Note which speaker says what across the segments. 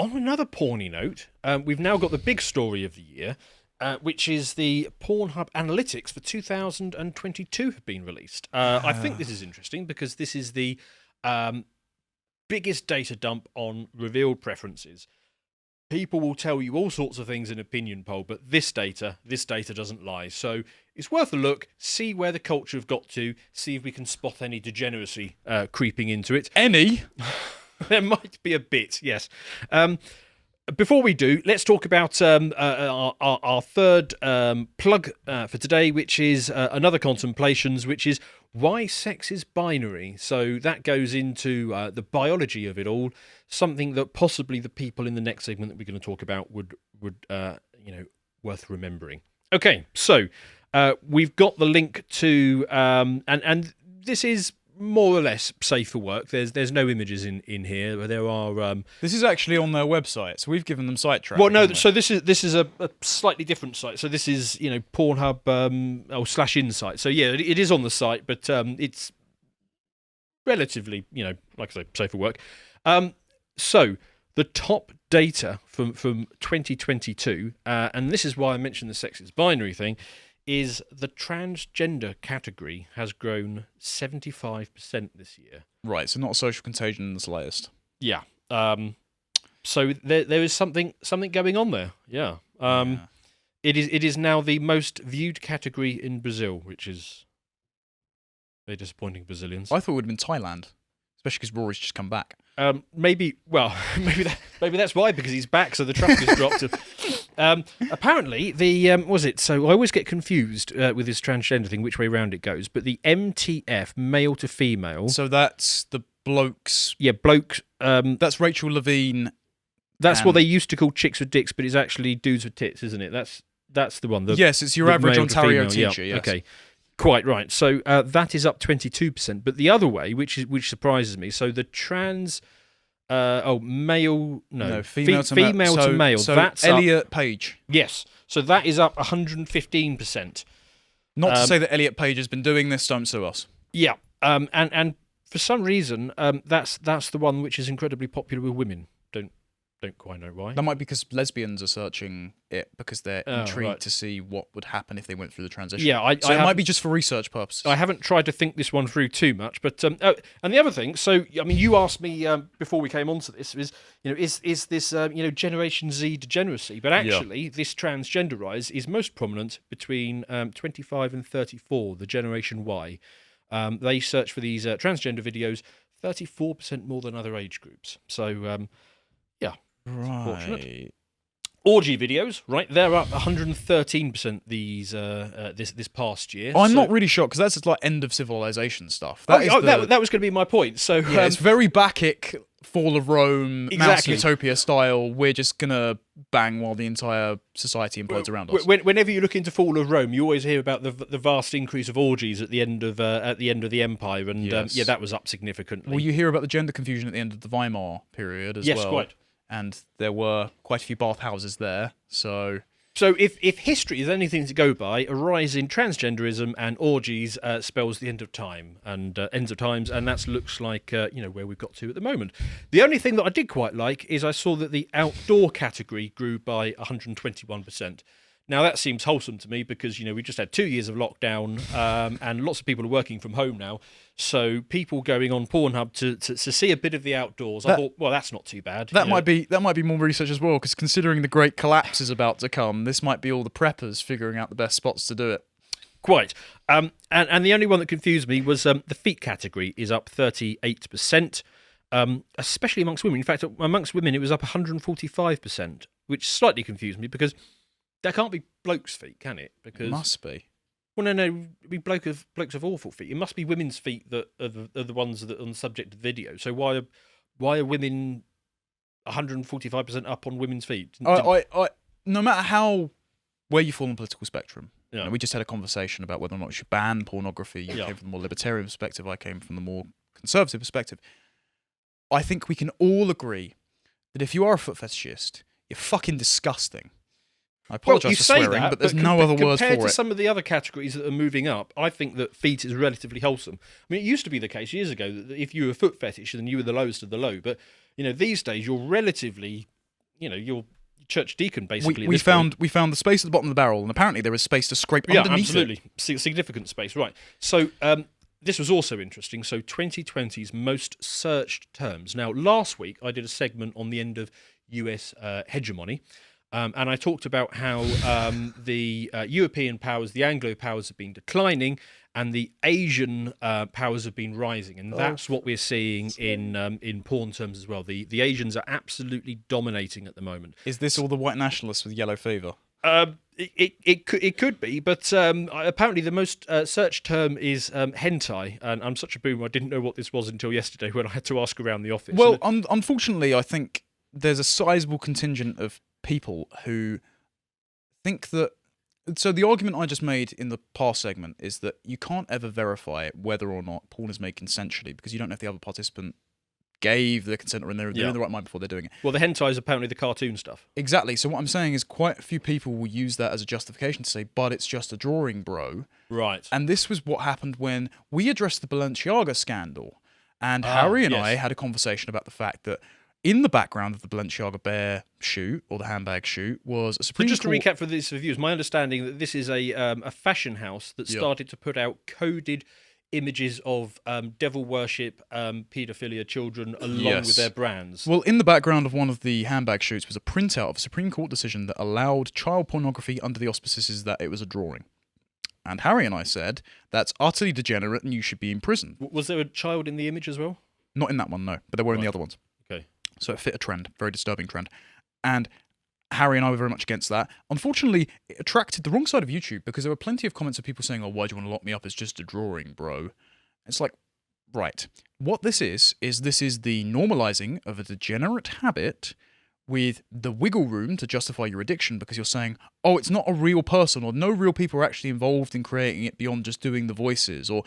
Speaker 1: On another porny note, we've now got the big story of the year, which is the PornHub Analytics for 2022 have been released. I think this is interesting because this is the biggest data dump on revealed preferences. People will tell you all sorts of things in opinion poll, but this data doesn't lie. So it's worth a look, see where the culture have got to, see if we can spot any degeneracy creeping into it.
Speaker 2: Any?
Speaker 1: There might be a bit, yes. Before we do, let's talk about our third plug for today, which is another Contemplations, which is why sex is binary. So that goes into the biology of it all, something that possibly the people in the next segment that we're going to talk about would worth remembering. Okay, so we've got the link to, and this is more or less safe for work. There's no images in here. There are.
Speaker 2: This is actually on their website, so we've given them site traffic.
Speaker 1: Well, no. So this is a slightly different site. So this is Pornhub /Insight. So yeah, it is on the site, but it's relatively like I say, safe for work. So the top data from 2022, and this is why I mentioned the sex is binary thing, is the transgender category has grown 75% this year.
Speaker 2: Right, so not a social contagion in the slightest.
Speaker 1: Yeah. So there is something going on there. Yeah. It is now the most viewed category in Brazil, which is very disappointing. Brazilians.
Speaker 2: I thought it would have been Thailand, especially because Rory's just come back.
Speaker 1: Maybe that's why, because he's back, so the traffic has dropped. Apparently, the was it? So I always get confused with this transgender thing, which way round it goes. But the MTF, male to female.
Speaker 2: So that's the blokes.
Speaker 1: Yeah, bloke.
Speaker 2: That's Rachel Levine.
Speaker 1: That's what they used to call chicks with dicks, but it's actually dudes with tits, isn't it? That's the one.
Speaker 2: Yes, it's your average Ontario teacher.
Speaker 1: Yeah.
Speaker 2: Yes.
Speaker 1: Okay. Quite right. So that is up 22%. But the other way, which surprises me, so the trans, female to male.
Speaker 2: So
Speaker 1: that's
Speaker 2: Elliot
Speaker 1: up,
Speaker 2: Page.
Speaker 1: Yes. So that is up 115%.
Speaker 2: Not to say that Elliot Page has been doing this. Don't sue us.
Speaker 1: Yeah. And for some reason, that's the one which is incredibly popular with women. Don't quite know why.
Speaker 2: That might be because lesbians are searching it because they're intrigued to see what would happen if they went through the transition.
Speaker 1: Yeah,
Speaker 2: it might be just for research purposes.
Speaker 1: I haven't tried to think this one through too much, but and the other thing. So I mean, you asked me before we came onto this is this Generation Z degeneracy? But actually, this transgender rise is most prominent between 25 and 34, the Generation Y. They search for these transgender videos 34% more than other age groups. So
Speaker 2: right.
Speaker 1: Orgy videos, right? They're up 113% this past year.
Speaker 2: I'm not really shocked because that's just like end of civilization stuff.
Speaker 1: That was going to be my point. So
Speaker 2: it's very Bacchic, Fall of Rome, Mouse Utopia style. We're just gonna bang while the entire society implodes around us.
Speaker 1: Whenever you look into Fall of Rome, you always hear about the vast increase of orgies at the end of the empire, and that was up significantly.
Speaker 2: Well, you hear about the gender confusion at the end of the Weimar period as well.
Speaker 1: Yes, quite.
Speaker 2: And there were quite a few bathhouses there, so
Speaker 1: if history is anything to go by, a rise in transgenderism and orgies spells the end of time and ends of times, and that looks like where we've got to at the moment. The only thing that I did quite like is I saw that the outdoor category grew by 121%. Now that seems wholesome to me because we just had 2 years of lockdown and lots of people are working from home now. So people going on Pornhub to see a bit of the outdoors, I thought, well, that's not too bad.
Speaker 2: That might be more research as well, because considering the great collapse is about to come, this might be all the preppers figuring out the best spots to do it.
Speaker 1: Quite. And the only one that confused me was the feet category is up 38%, especially amongst women. In fact, amongst women, it was up 145%, which slightly confused me because that can't be blokes' feet, can it? Because
Speaker 2: it must be.
Speaker 1: Well, no, blokes have awful feet. It must be women's feet that are the ones that are on the subject of video. So why are women 145% up on women's feet?
Speaker 2: No matter where you fall on the political spectrum, we just had a conversation about whether or not we should ban pornography. You came from the more libertarian perspective. I came from the more conservative perspective. I think we can all agree that if you are a foot fetishist, you're fucking disgusting. I apologise for swearing, but there's no other words for it.
Speaker 1: Compared to some of the other categories that are moving up, I think that feet is relatively wholesome. I mean, it used to be the case years ago that if you were a foot fetish, then you were the lowest of the low. But these days you're relatively your church deacon, basically.
Speaker 2: We found the space at the bottom of the barrel, and apparently there is space to scrape underneath
Speaker 1: absolutely.
Speaker 2: it.
Speaker 1: Significant space, right. So this was also interesting. So 2020's most searched terms. Now, last week I did a segment on the end of US hegemony, and I talked about how the European powers, the Anglo powers, have been declining, and the Asian powers have been rising, and that's what we're seeing in porn terms as well. The Asians are absolutely dominating at the moment.
Speaker 2: Is this all the white nationalists with yellow fever?
Speaker 1: It could be, but apparently the most searched term is hentai, and I'm such a boomer, I didn't know what this was until yesterday when I had to ask around the office.
Speaker 2: Well, unfortunately, I think there's a sizable contingent of people who think that. So the argument I just made in the past segment is that you can't ever verify whether or not porn is made consensually because you don't know if the other participant gave the consent or they're in the right mind before they're doing it.
Speaker 1: Well, the hentai is apparently the cartoon stuff.
Speaker 2: Exactly. So what I'm saying is quite a few people will use that as a justification to say, but it's just a drawing, bro.
Speaker 1: Right.
Speaker 2: And this was what happened when we addressed the Balenciaga scandal. And Harry and I had a conversation about the fact that in the background of the Balenciaga bear shoot, or the handbag shoot, was a Supreme
Speaker 1: Court... So just
Speaker 2: to
Speaker 1: recap for these reviews, my understanding that this is a fashion house that started to put out coded images of devil worship, paedophilia children along with their brands.
Speaker 2: Well, in the background of one of the handbag shoots was a printout of a Supreme Court decision that allowed child pornography under the auspices that it was a drawing. And Harry and I said, that's utterly degenerate and you should be imprisoned.
Speaker 1: Was there a child in the image as well?
Speaker 2: Not in that one, no. But there were in the other ones.
Speaker 1: Okay.
Speaker 2: So it fit a trend, very disturbing trend. And Harry and I were very much against that. Unfortunately, it attracted the wrong side of YouTube because there were plenty of comments of people saying, why do you want to lock me up? It's just a drawing, bro. It's like, right. What this is this is the normalizing of a degenerate habit with the wiggle room to justify your addiction because you're saying, it's not a real person or no real people are actually involved in creating it beyond just doing the voices or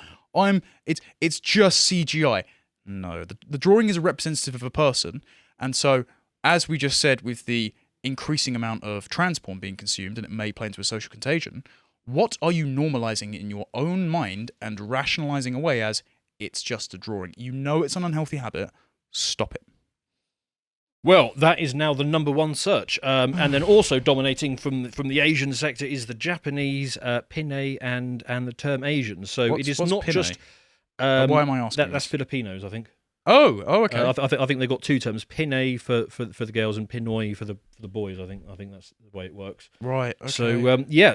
Speaker 2: it's just CGI. No, the drawing is a representative of a person. And so, as we just said with the increasing amount of trans porn being consumed, and it may play into a social contagion, what are you normalizing in your own mind and rationalizing away as it's just a drawing? You know it's an unhealthy habit. Stop it.
Speaker 1: Well, that is now the number one search. And then also dominating from the Asian sector is the Japanese pinay and the term Asian. So it is not pinay? Just...
Speaker 2: why am I asking?
Speaker 1: That's Filipinos, I think.
Speaker 2: Oh, okay.
Speaker 1: I think they've got two terms: pinay for the girls and pinoy for the boys. I think that's the way it works.
Speaker 2: Right. Okay.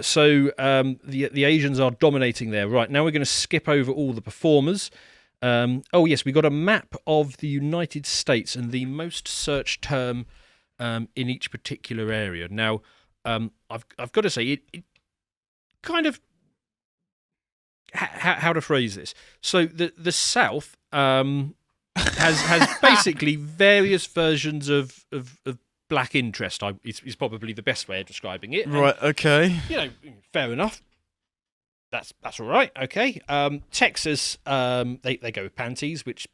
Speaker 1: So the Asians are dominating there. Right now, we're going to skip over all the performers. We got a map of the United States and the most searched term in each particular area. Now, I've got to say it kind of how to phrase this. So the South has basically various versions of black interest. Is probably the best way of describing it.
Speaker 2: Right. Okay.
Speaker 1: Fair enough. That's all right. Okay. Texas, they go with panties, which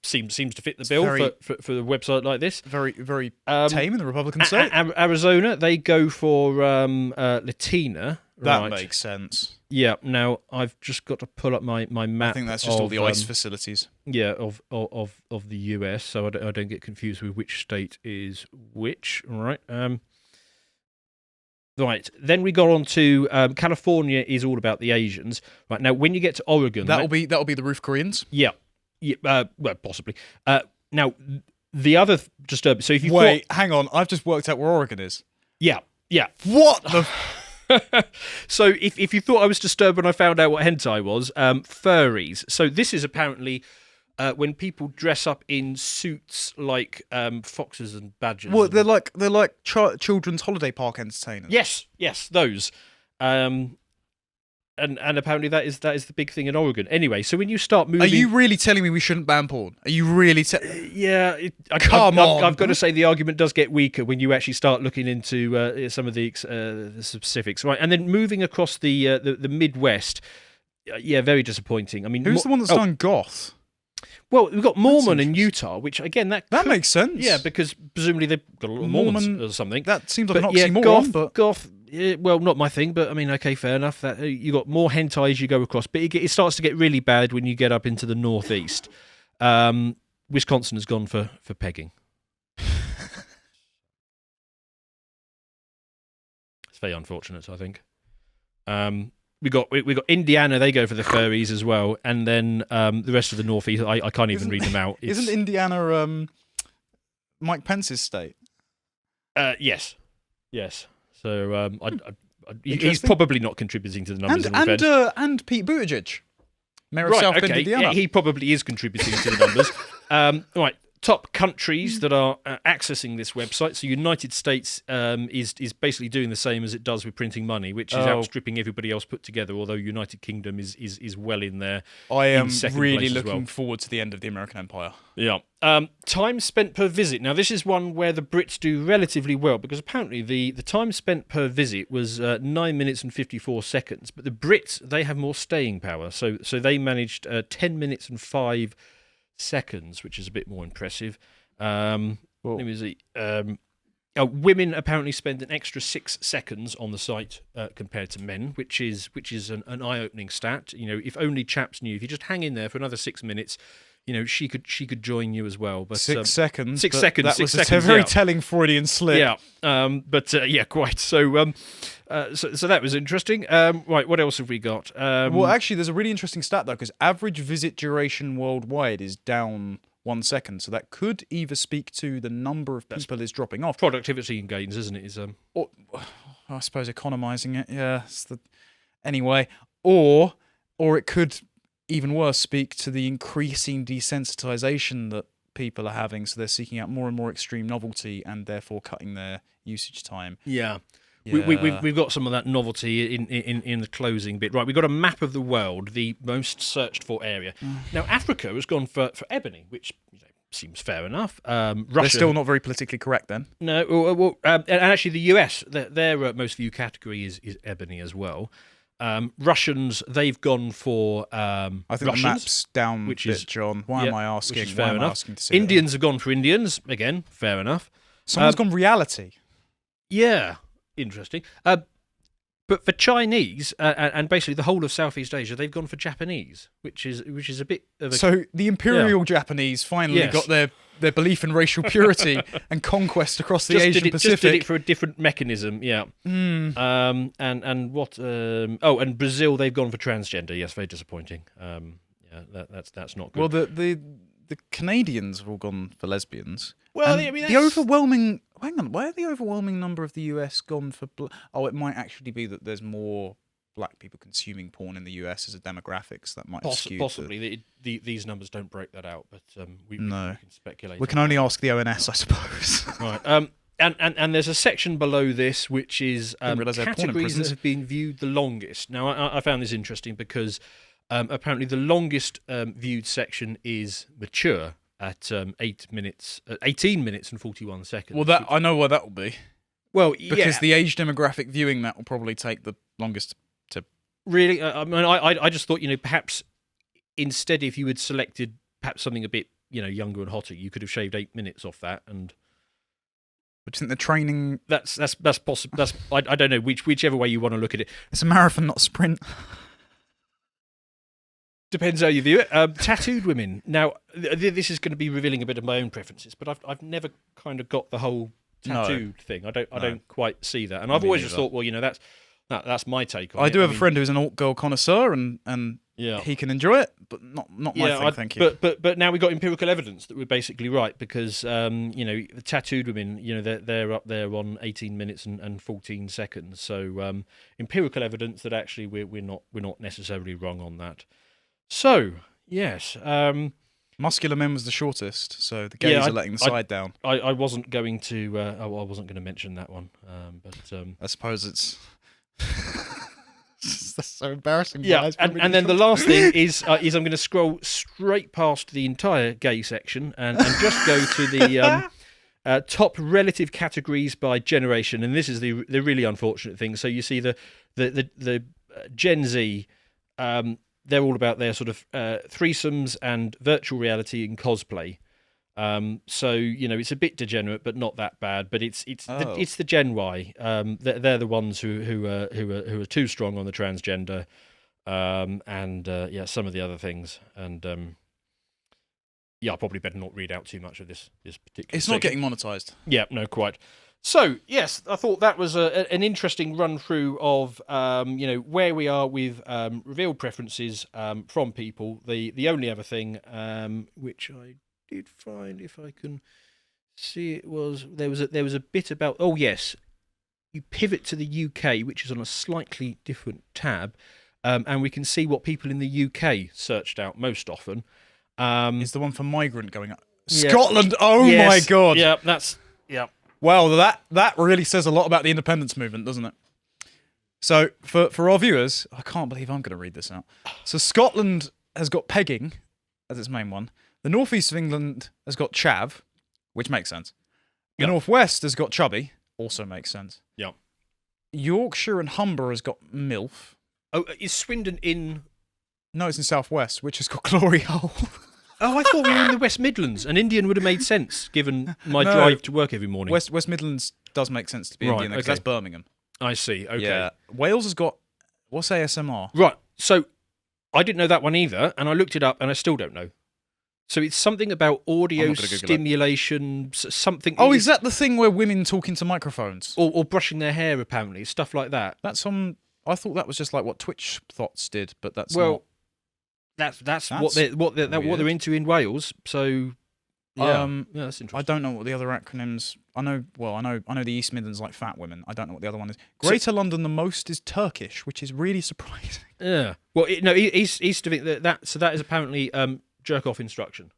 Speaker 1: seems to fit the bill for a website like this.
Speaker 2: Very very tame in the Republican state.
Speaker 1: Arizona, they go for Latina.
Speaker 2: That makes sense.
Speaker 1: Yeah. Now I've just got to pull up my map.
Speaker 2: I think that's just all the ICE facilities.
Speaker 1: Yeah, of the US, so I don't get confused with which state is which. Right. Right. Then we go on to California is all about the Asians. Right. Now, when you get to Oregon,
Speaker 2: that'll be the roof Koreans.
Speaker 1: Yeah. Yeah. Well, possibly. Now, the other disturbance. So if you
Speaker 2: hang on, I've just worked out where Oregon is.
Speaker 1: Yeah. Yeah.
Speaker 2: What the.
Speaker 1: So if you thought I was disturbed when I found out what hentai was, furries. So this is apparently when people dress up in suits like foxes and badgers.
Speaker 2: Well, they're like children's holiday park entertainers.
Speaker 1: Yes, those. And apparently that is the big thing in Oregon. Anyway, so when you start moving...
Speaker 2: Are you really telling me we shouldn't ban porn? Are you really...
Speaker 1: Yeah.
Speaker 2: Come on.
Speaker 1: I've got to say the argument does get weaker when you actually start looking into some of the specifics. Right, and then moving across the Midwest, very disappointing. I mean...
Speaker 2: Who's the one that's done goth?
Speaker 1: Well, we've got Mormon in Utah, which, again, that
Speaker 2: makes sense.
Speaker 1: Yeah, because presumably they've got a lot of Mormons or something.
Speaker 2: That seems like an oxymoron,
Speaker 1: goth, well, not my thing, but I mean, okay, fair enough. That you got more hentai as you go across, but it starts to get really bad when you get up into the northeast. Wisconsin has gone for pegging. very unfortunate, I think. We got Indiana. They go for the furries as well, and then the rest of the Northeast. I can't even read them out.
Speaker 2: Isn't Indiana Mike Pence's state?
Speaker 1: Yes. So he's probably not contributing to the numbers.
Speaker 2: And Pete Buttigieg, Mayor of South Bend, Indiana.
Speaker 1: Yeah, he probably is contributing to the numbers. Right. Top countries that are accessing this website. So United States is basically doing the same as it does with printing money, which is outstripping everybody else put together. Although United Kingdom is well in there.
Speaker 2: I am really looking forward to the end of the American Empire.
Speaker 1: Yeah. Time spent per visit. Now this is one where the Brits do relatively well because apparently the time spent per visit was 9 minutes and 54 seconds. But the Brits, they have more staying power. So they managed 10 minutes and 5 seconds, which is a bit more impressive. Women apparently spend an extra 6 seconds on the site compared to men, which is an eye-opening stat. If only chaps knew. If you just hang in there for another 6 minutes, she could join you as well. But
Speaker 2: 6 seconds.
Speaker 1: 6 seconds.
Speaker 2: That was a very telling Freudian slip.
Speaker 1: Yeah. Quite. So that was interesting. Right. What else have we got?
Speaker 2: Well, actually, there's a really interesting stat though, because average visit duration worldwide is down 1 second. So that could either speak to the number of people is dropping off.
Speaker 1: Productivity gains, isn't it?
Speaker 2: Or, I suppose economizing it. Yeah. Anyway, or it could, even worse, speak to the increasing desensitization that people are having. So they're seeking out more and more extreme novelty and therefore cutting their usage time.
Speaker 1: Yeah. We've got some of that novelty in the closing bit. Right, we've got a map of the world, the most searched for area. Now, Africa has gone for ebony, which seems fair enough. Russia,
Speaker 2: they're still not very politically correct then.
Speaker 1: No, and actually the US, their most viewed category is ebony as well. Russians, they've gone for
Speaker 2: I think
Speaker 1: Russians,
Speaker 2: the map's down,
Speaker 1: which
Speaker 2: bit,
Speaker 1: is
Speaker 2: John. Why am I asking?
Speaker 1: Which is fair enough.
Speaker 2: To see
Speaker 1: Indians have gone for Indians again. Fair enough.
Speaker 2: Someone's gone reality.
Speaker 1: Yeah, interesting. But for Chinese and basically the whole of Southeast Asia, they've gone for Japanese, which is a bit of a...
Speaker 2: So the Imperial Japanese finally got their belief in racial purity and conquest across the Asian Pacific.
Speaker 1: Just did it for a different mechanism, yeah. And what? And Brazil, they've gone for transgender. Yes, very disappointing. That's not good.
Speaker 2: Well, the Canadians have all gone for lesbians.
Speaker 1: Well,
Speaker 2: I mean, the overwhelming... Hang on, why are the overwhelming number of the US gone for... it might actually be that there's more black people consuming porn in the US as a demographics that might skew.
Speaker 1: Possibly. These numbers don't break that out, but we can speculate.
Speaker 2: We can only ask the ONS, I suppose.
Speaker 1: Right. And there's a section below this which is categories that have been viewed the longest. Now, I found this interesting because apparently the longest viewed section is mature at 18 minutes and 41 seconds.
Speaker 2: Well, I know why that will be.
Speaker 1: Well,
Speaker 2: because the age demographic viewing that will probably take the longest to...
Speaker 1: Really? I just thought, perhaps instead if you had selected perhaps something a bit, younger and hotter, you could have shaved 8 minutes off that. And
Speaker 2: but do you think the training...
Speaker 1: That's possible. I don't know, whichever way you want to look at it.
Speaker 2: It's a marathon, not a sprint.
Speaker 1: Depends how you view it. Tattooed women. Now, this is going to be revealing a bit of my own preferences, but I've never kind of got the whole tattooed thing. I don't quite see that, and I've always just thought, well, that's my take on it.
Speaker 2: I do have a friend who's an alt girl connoisseur, and he can enjoy it, but not my thing. Thank you.
Speaker 1: But now we've got empirical evidence that we're basically right because the tattooed women, they're up there on 18 minutes and 14 seconds. So empirical evidence that actually we're not necessarily wrong on that. So, yes.
Speaker 2: Muscular men was the shortest, so the gays are letting the side down.
Speaker 1: I wasn't going to I wasn't going to mention that one, but
Speaker 2: I suppose it's that's so embarrassing.
Speaker 1: Yeah, and then the last thing is I'm going to scroll straight past the entire gay section and just go to the top relative categories by generation, and this is the really unfortunate thing. So you see the Gen Z. They're all about their sort of threesomes and virtual reality and cosplay. So it's a bit degenerate, but not that bad. But it's the Gen Y. They're the ones who are too strong on the transgender, and some of the other things. And I probably better not read out too much of this particular.
Speaker 2: It's not getting monetized.
Speaker 1: Yeah, no, quite. So yes, I thought that was an interesting run through of where we are with revealed preferences from people. The only other thing which I did find, if I can see, it was there was a bit about, oh yes, you pivot to the UK, which is on a slightly different tab, and we can see what people in the UK searched out most often.
Speaker 2: Is the one for migrant going up?
Speaker 1: Yeah.
Speaker 2: Scotland. Oh
Speaker 1: Yes.
Speaker 2: my God.
Speaker 1: Yeah, that's yeah.
Speaker 2: Well, that really says a lot about the independence movement, doesn't it? So for our viewers, I can't believe I'm going to read this out. So Scotland has got pegging as its main one. The northeast of England has got chav, which makes sense. The northwest has got chubby, also makes sense.
Speaker 1: Yeah.
Speaker 2: Yorkshire and Humber has got milf.
Speaker 1: Oh, is Swindon in?
Speaker 2: No, it's in southwest, which has got glory hole.
Speaker 1: Oh, I thought we were in the West Midlands. An Indian would have made sense, given my drive to work every morning.
Speaker 2: West Midlands does make sense to be Indian, because that's Birmingham.
Speaker 1: I see, okay.
Speaker 2: Yeah. Wales has got, what's ASMR?
Speaker 1: Right, so I didn't know that one either, and I looked it up, and I still don't know. So it's something about audio stimulation, something...
Speaker 2: Oh, is that the thing where women talk into microphones?
Speaker 1: Or brushing their hair, apparently, stuff like that.
Speaker 2: That's on... I thought that was just like what Twitch Thoughts did, but that's
Speaker 1: not...
Speaker 2: That's
Speaker 1: what they're into in Wales. So yeah, that's interesting.
Speaker 2: I don't know what the other acronyms. I know the East Midlands like fat women. I don't know what the other one is. Greater London, the most is Turkish, which is really surprising.
Speaker 1: Yeah. Well, East of it, so that is apparently jerk off instruction,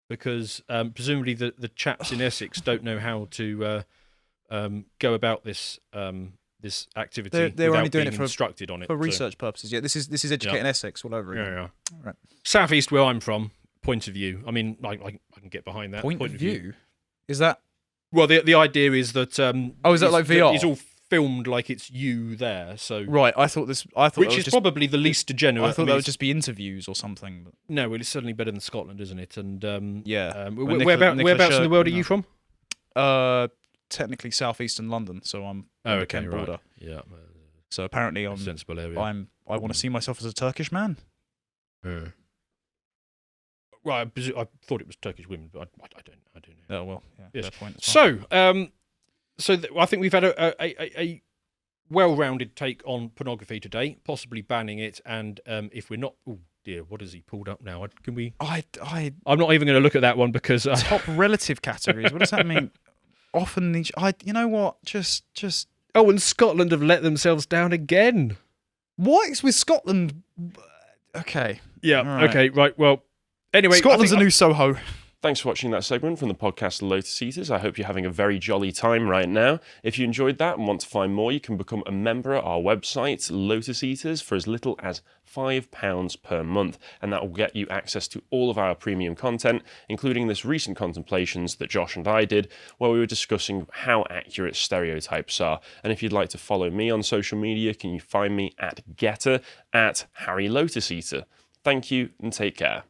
Speaker 1: because presumably the chaps in Essex don't know how to go about this. This activity.
Speaker 2: They're only doing it
Speaker 1: instructed on it
Speaker 2: for research purposes. Yeah, this is educating Essex all over again.
Speaker 1: Yeah.
Speaker 2: Right.
Speaker 1: Southeast, where I'm from, point of view. I mean, I can get behind that.
Speaker 2: Point of view? Is that?
Speaker 1: Well, the idea is that.
Speaker 2: Is that like VR?
Speaker 1: It's all filmed like it's you there. So
Speaker 2: right. I thought
Speaker 1: which is probably the least degenerate.
Speaker 2: I thought that would just be interviews or something. But...
Speaker 1: No, well, it's certainly better than Scotland, isn't it? And
Speaker 2: whereabouts
Speaker 1: in the world are you from?
Speaker 2: Technically southeastern London, so I'm on the Kent border.
Speaker 1: Right. Yeah.
Speaker 2: So apparently
Speaker 1: I'm sensible area.
Speaker 2: I want to see myself as a Turkish man.
Speaker 1: Well, I thought it was Turkish women, but I don't know.
Speaker 2: Oh well, yeah.
Speaker 1: Yes.
Speaker 2: Fair point.
Speaker 1: So I think we've had a well-rounded take on pornography today, possibly banning it, and if we're not, oh dear, what has he pulled up now? Can we? I'm not even going to look at that one because
Speaker 2: top relative categories. What does that mean? Often these, you know what? Just.
Speaker 1: Oh, and Scotland have let themselves down again.
Speaker 2: What is with Scotland? Okay.
Speaker 1: Yeah. Right. Okay. Right. Well. Anyway,
Speaker 2: Scotland's a new Soho.
Speaker 3: Thanks for watching that segment from the podcast Lotus Eaters. I hope you're having a very jolly time right now. If you enjoyed that and want to find more, you can become a member at our website, Lotus Eaters, for as little as £5 per month. And that will get you access to all of our premium content, including this recent Contemplations that Josh and I did, where we were discussing how accurate stereotypes are. And if you'd like to follow me on social media, can you find me at Getter, at Harry Lotus Eater. Thank you and take care.